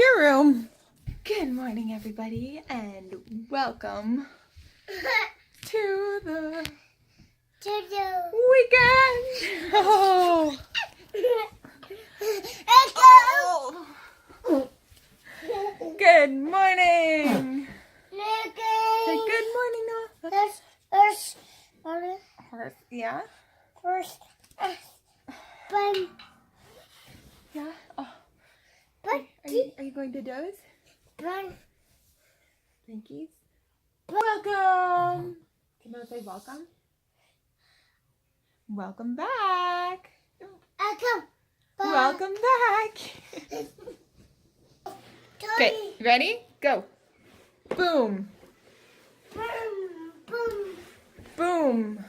your room. Good morning, everybody, and welcome to the weekend. Oh. Oh. Good morning. Say good morning, Noah. Horse. Yeah. Yeah. Oh. Are you going to doze? Thankies. Welcome. Can I say welcome? Welcome back. Welcome back. Okay, ready? Go. Boom. Boom. Boom.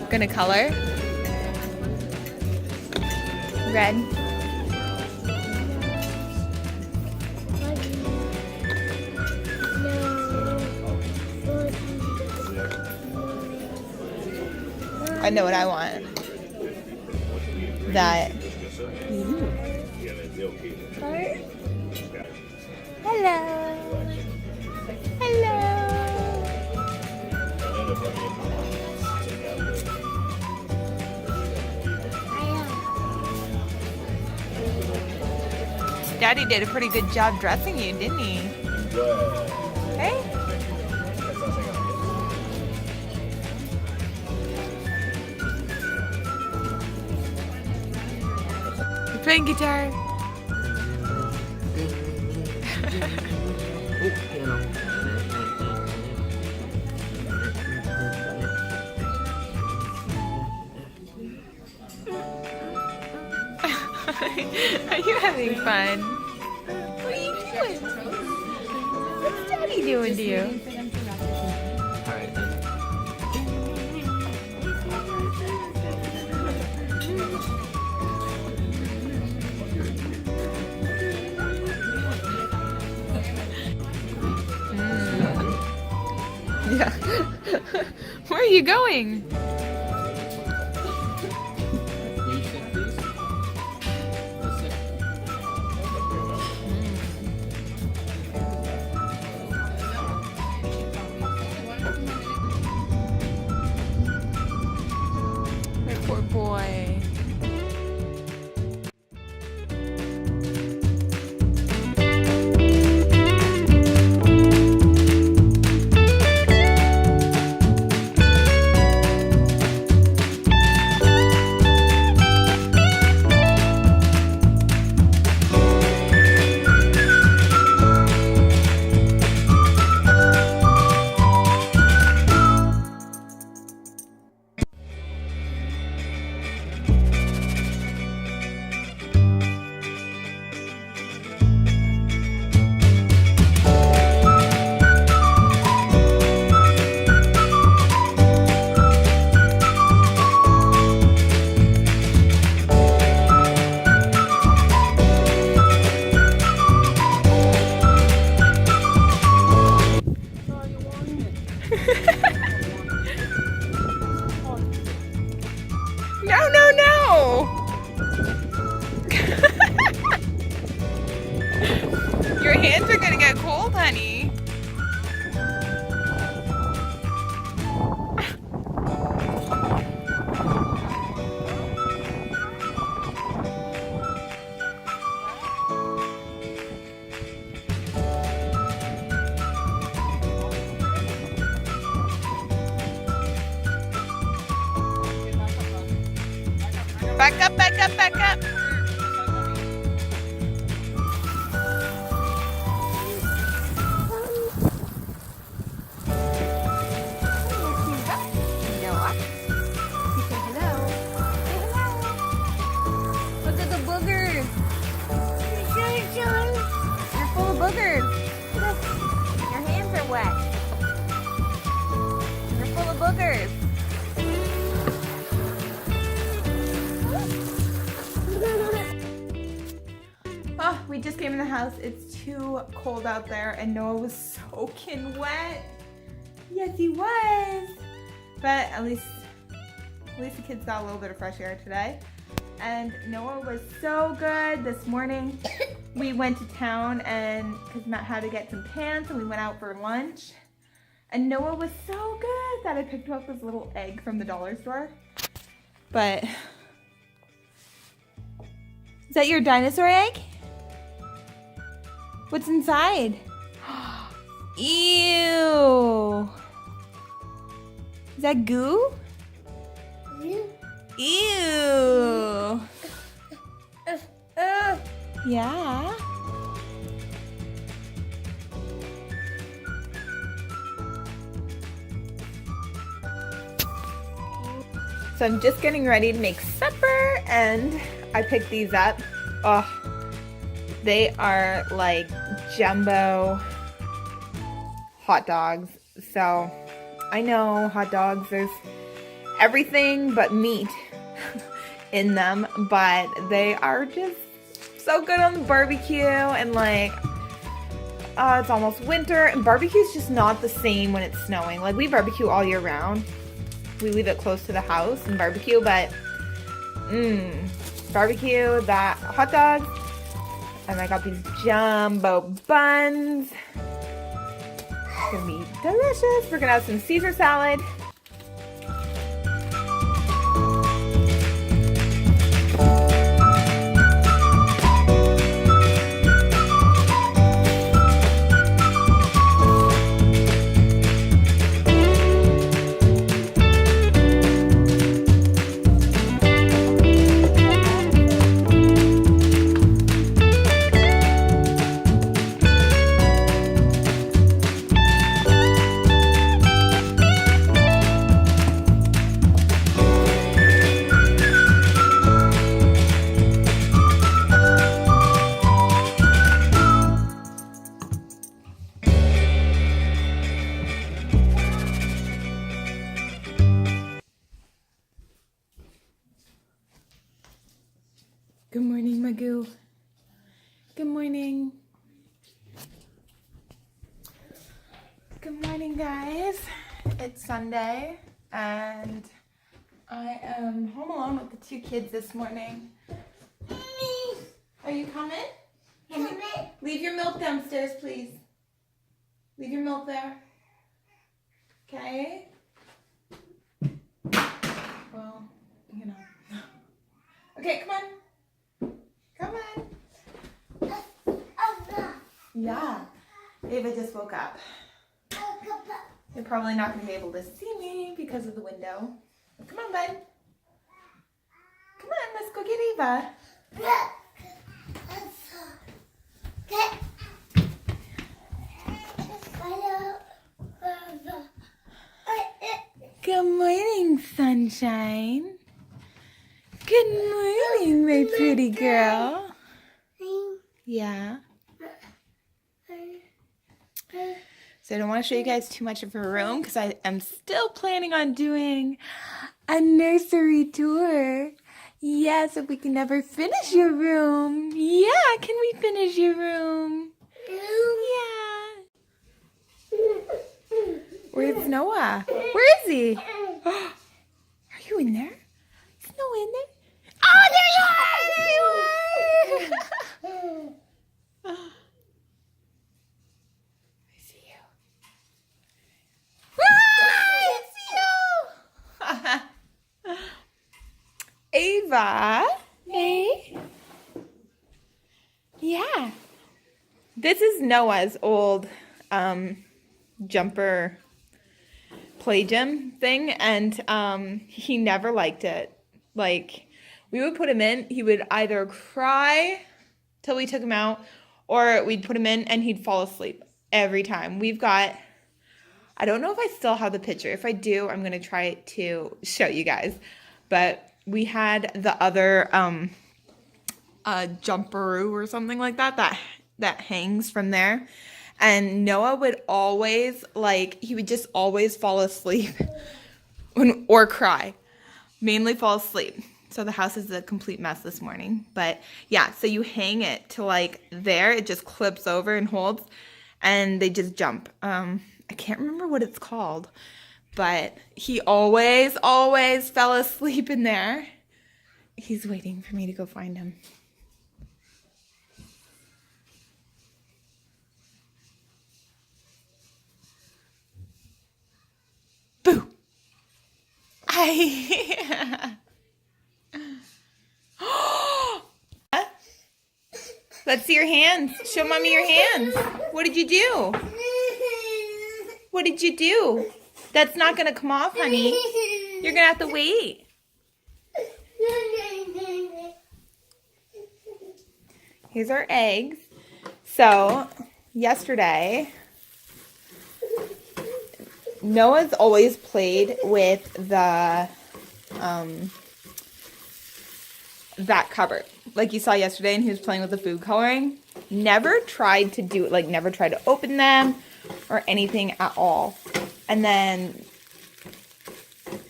Gonna color red. I know what I want. That. Hello. Hello. Daddy did a pretty good job dressing you, didn't he? Hey? You're playing guitar. Are you having fun? What are you doing? What's Daddy doing to you? Yeah. Where are you going? Poor boy. No, no, no! Your hands are gonna get cold, honey. Back up, back up, back up. Noah. You say hello. Say hello. Look at the boogers. You're full of boogers. Look. Your hands are wet. You're full of boogers. Oh, we just came in the house. It's too cold out there and Noah was soaking wet. Yes, he was. But at least the kids got a little bit of fresh air today. And Noah was so good this morning. We went to town and because Matt had to get some pants and we went out for lunch. And Noah was so good that I picked him up this little egg from the dollar store. But is that your dinosaur egg? What's inside? Ew. Is that goo? Ew. Yeah. So I'm just getting ready to make supper and I picked these up. Oh, they are like jumbo hot dogs. So I know hot dogs, there's everything but meat in them, but they are just so good on the barbecue and like, it's almost winter and barbecue's just not the same when it's snowing. Like we barbecue all year round. We leave it close to the house and barbecue, but barbecue, that hot dog, and I got these jumbo buns. It's gonna be delicious. We're gonna have some Caesar salad. Good morning, Magoo. Good morning. Good morning, guys. It's Sunday, and I am home alone with the two kids this morning. Mommy, are you coming? Leave your milk downstairs, please. Leave your milk there. Okay? Well, you know. Okay, come on. Come on. Yeah. Ava just woke up. You're probably not going to be able to see me because of the window. Come on, bud. Come on, let's go get Ava. Good morning, sunshine. Good morning, my pretty girl. Yeah. So I don't want to show you guys too much of her room because I am still planning on doing a nursery tour. Yeah, so we can never finish your room. Yeah, can we finish your room? Yeah. Where's Noah? Where is he? Are you in there? Is Noah in there? Oh, there you are! There you are! I see you. Ah, it's you! Ava? Hey? Yeah. This is Noah's old jumper play gym thing, and he never liked it. Like, we would put him in, he would either cry till we took him out, or we'd put him in and he'd fall asleep every time. We've got, I don't know if I still have the picture. If I do, I'm going to try to show you guys. But we had the other jumperoo or something like that hangs from there. And Noah would always, like, he would just always fall asleep or cry. Mainly fall asleep. So the house is a complete mess this morning. But yeah, so you hang it to like there. It just clips over and holds. And they just jump. I can't remember what it's called. But he always fell asleep in there. He's waiting for me to go find him. Boo! Let's see your hands. Show mommy your hands. What did you do? What did you do? That's not going to come off, honey. You're going to have to wait. Here's our eggs. So, yesterday, Noah's always played with the that cupboard. Like you saw yesterday, and he was playing with the food coloring. Never tried to do it, like never tried to open them or anything at all. And then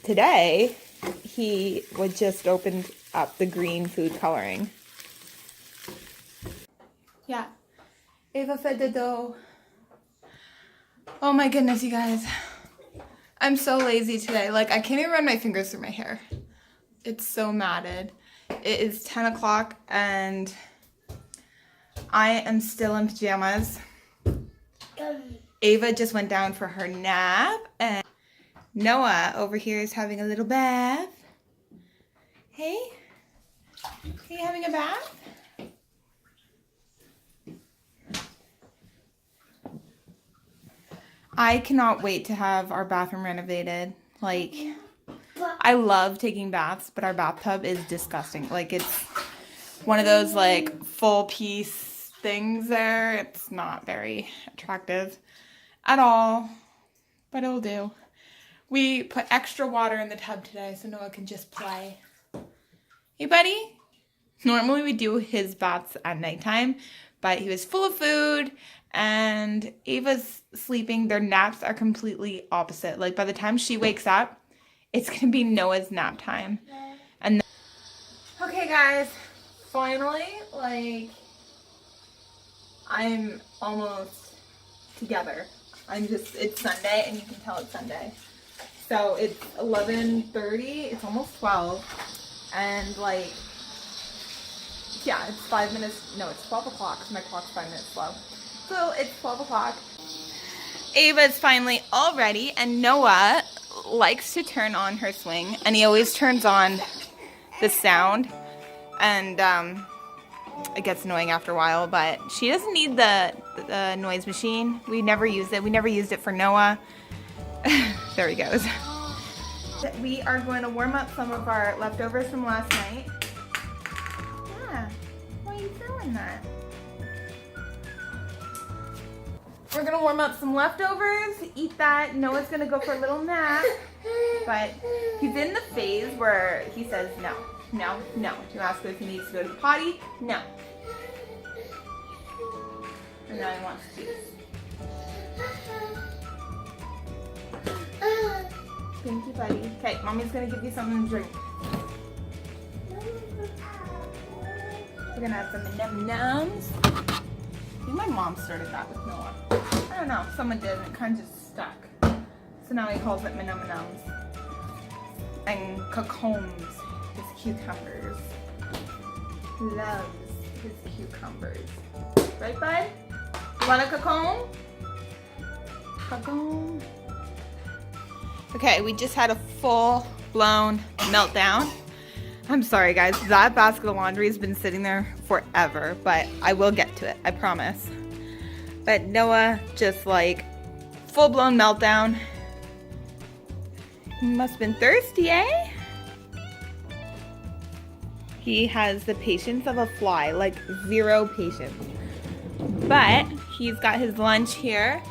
today, he would just open up the green food coloring. Yeah. Ava fed the dough. Oh my goodness, you guys. I'm so lazy today. Like, I can't even run my fingers through my hair. It's so matted. It is 10 o'clock and I am still in pajamas. Ava just went down for her nap and Noah over here is having a little bath. Hey? Are you having a bath? I cannot wait to have our bathroom renovated. Like, I love taking baths, but our bathtub is disgusting. Like, it's one of those, like, full piece things there. It's not very attractive at all, but it'll do. We put extra water in the tub today so Noah can just play. Hey, buddy? Normally we do his baths at nighttime, but he was full of food and Ava's sleeping. Their naps are completely opposite. Like, by the time she wakes up, it's going to be Noah's nap time. And then, okay, guys, finally, like, I'm almost together. It's Sunday, and you can tell it's Sunday. So it's 11:30, it's almost 12, and like, yeah, it's 5 minutes, no, it's 12 o'clock, because my clock's 5 minutes slow. So it's 12 o'clock. Ava's finally all ready, and Noah likes to turn on her swing, and he always turns on the sound, and it gets annoying after a while, but she doesn't need the noise machine. We never used it. We never used it for Noah. There he goes. We are going to warm up some of our leftovers from last night. Yeah, why are you throwing that? We're going to warm up some leftovers, eat that. Noah's going to go for a little nap, but he's in the phase where he says no, no, no. You ask him if he needs to go to the potty, no. And now he wants juice. Thank you, buddy. Okay, mommy's going to give you something to drink. We're going to have some num-nums. I think my mom started that with Noah. I don't know, someone did and it kind of just stuck. So now he calls it Minum-Nums. And Cacombs, his cucumbers. Loves his cucumbers. Right, bud? You want a cacomb? Cacomb. Okay, we just had a full-blown meltdown. I'm sorry, guys. That basket of laundry has been sitting there forever, but I will get to it. I promise. But Noah just, like, full-blown meltdown. He must have been thirsty, eh? He has the patience of a fly, like zero patience. But he's got his lunch here.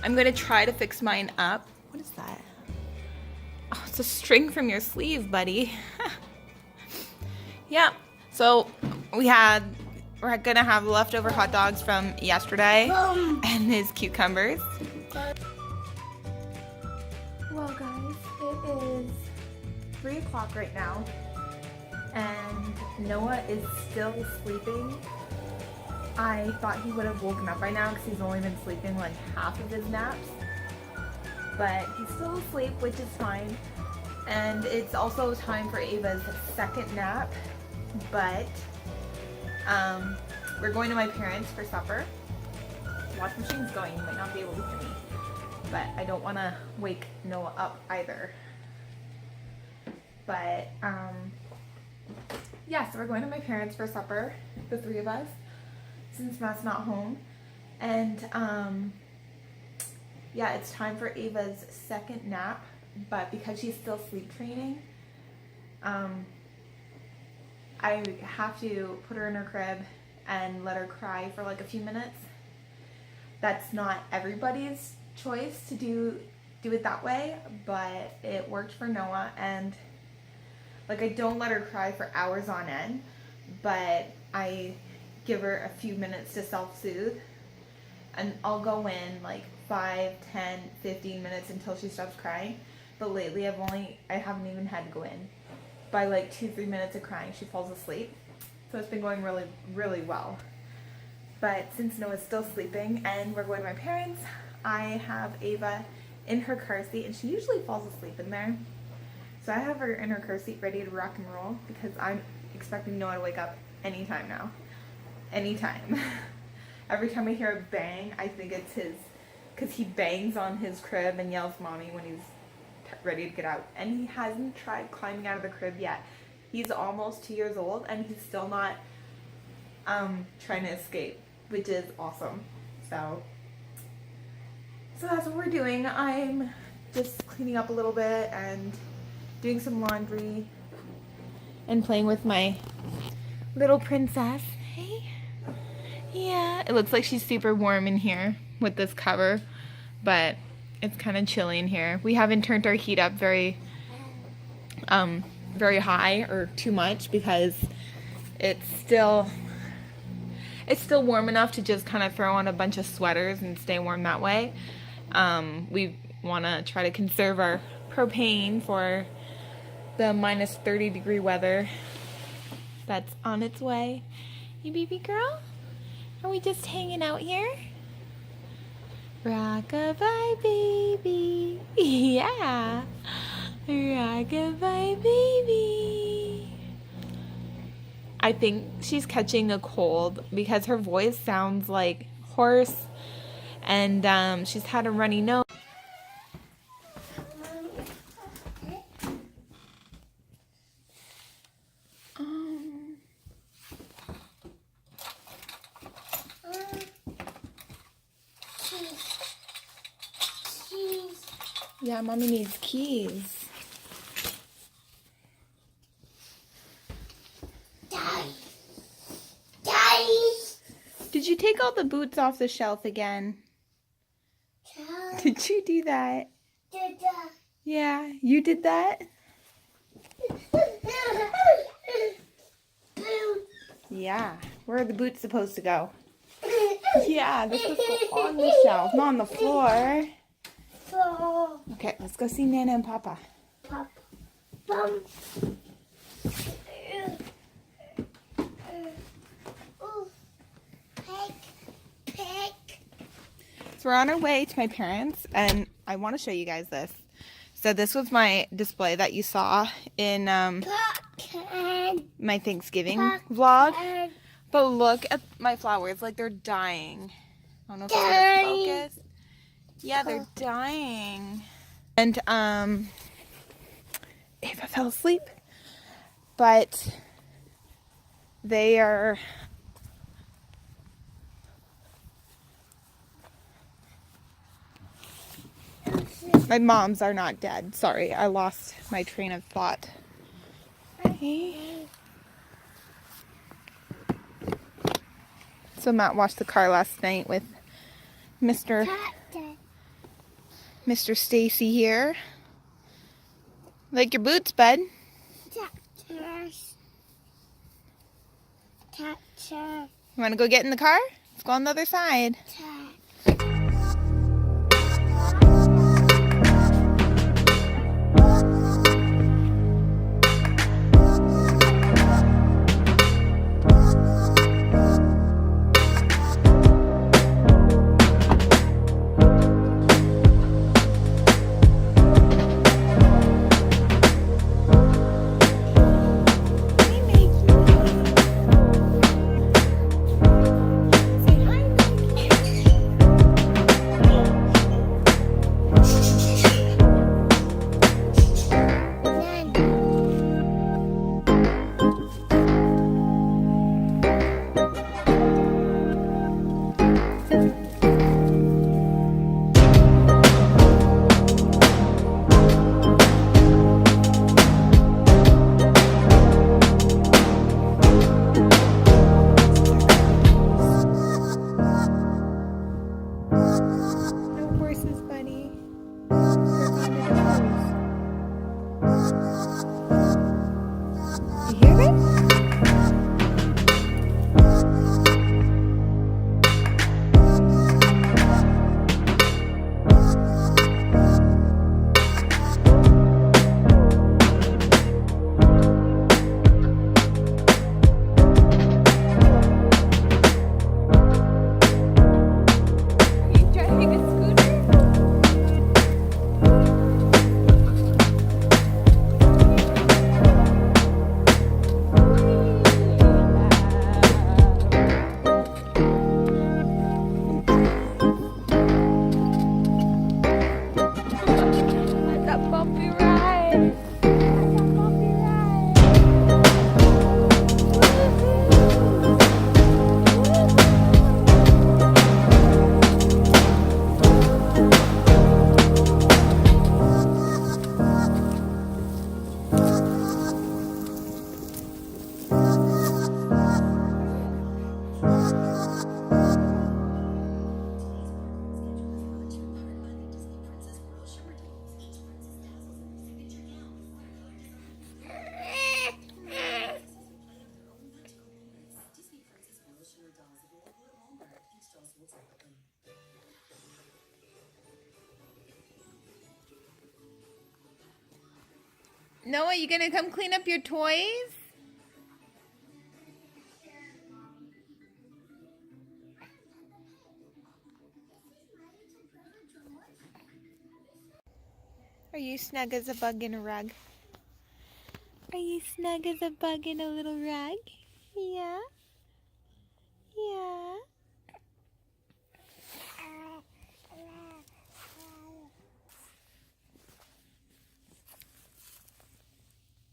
I'm gonna try to fix mine up. What is that? Oh, it's a string from your sleeve, buddy. Yeah, so we're gonna have leftover hot dogs from yesterday and his cucumbers. Well guys, it is 3 o'clock right now and Noah is still sleeping. I thought he would have woken up by now because he's only been sleeping like half of his naps. But he's still asleep, which is fine. And it's also time for Ava's second nap. But we're going to my parents for supper. The washing machine's going, you might not be able to hear me. But I don't want to wake Noah up either. But yeah, so we're going to my parents for supper, the 3 of us, since Matt's not home. And yeah, it's time for Ava's second nap, but because she's still sleep training, I have to put her in her crib and let her cry for like a few minutes. That's not everybody's choice to do it that way, but it worked for Noah. And like, I don't let her cry for hours on end, but I give her a few minutes to self-soothe, and I'll go in like 5, 10, 15 minutes until she stops crying. But lately I haven't even had to go in. By like 2-3 minutes of crying, she falls asleep. So it's been going really, really well. But since Noah's still sleeping and we're going to my parents, I have Ava in her car seat, and she usually falls asleep in there. So I have her in her car seat ready to rock and roll because I'm expecting Noah to wake up anytime now. Anytime. Every time I hear a bang, I think it's his, because he bangs on his crib and yells mommy when he's ready to get out. And he hasn't tried climbing out of the crib yet. He's almost 2 years old and he's still not trying to escape, which is awesome. So that's what we're doing. I'm just cleaning up a little bit and doing some laundry and playing with my little princess. Hey. Yeah, it looks like she's super warm in here with this cover, but it's kind of chilly in here. We haven't turned our heat up very high or too much because it's still warm enough to just kind of throw on a bunch of sweaters and stay warm that way. We want to try to conserve our propane for the minus 30-degree weather that's on its way. You baby girl? Are we just hanging out here? Rock-a-bye, baby. Yeah. Rock-a-bye, baby. I think she's catching a cold because her voice sounds like hoarse, and she's had a runny nose. Yeah, mommy needs keys. Daddy. Daddy. Did you take all the boots off the shelf again? Did you do that? Yeah, you did that? Yeah, where are the boots supposed to go? Yeah, they're supposed to go on the shelf, not on the floor. Okay, let's go see Nana and Papa. So we're on our way to my parents, and I want to show you guys this. So this was my display that you saw in my Thanksgiving vlog. But look at my flowers, like they're dying. I don't know if it's gonna focus. Yeah, they're dying. And Ava fell asleep, but they are my moms are not dead. Sorry, I lost my train of thought. Okay. So Matt washed the car last night with Mr. Stacy here. Like your boots, bud? You want to go get in the car? Let's go on the other side. No horses, buddy. You hear that? Are you driving a scooter? That's a bumpy ride. That's a bumpy ride. Noah, you gonna come clean up your toys? Are you snug as a bug in a rug? Are you snug as a bug in a little rug? Yeah? Yeah?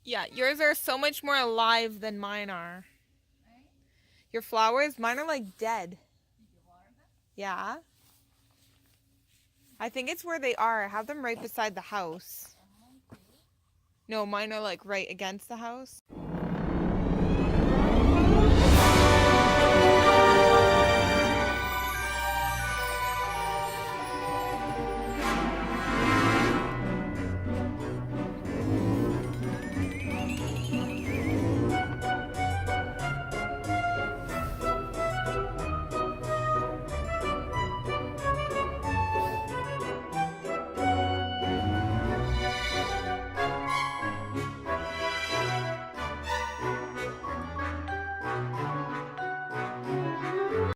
Yeah, yours are so much more alive than mine are. Your flowers, mine are like dead. Yeah. I think it's where they are. I have them right beside the house. No, mine are like right against the house.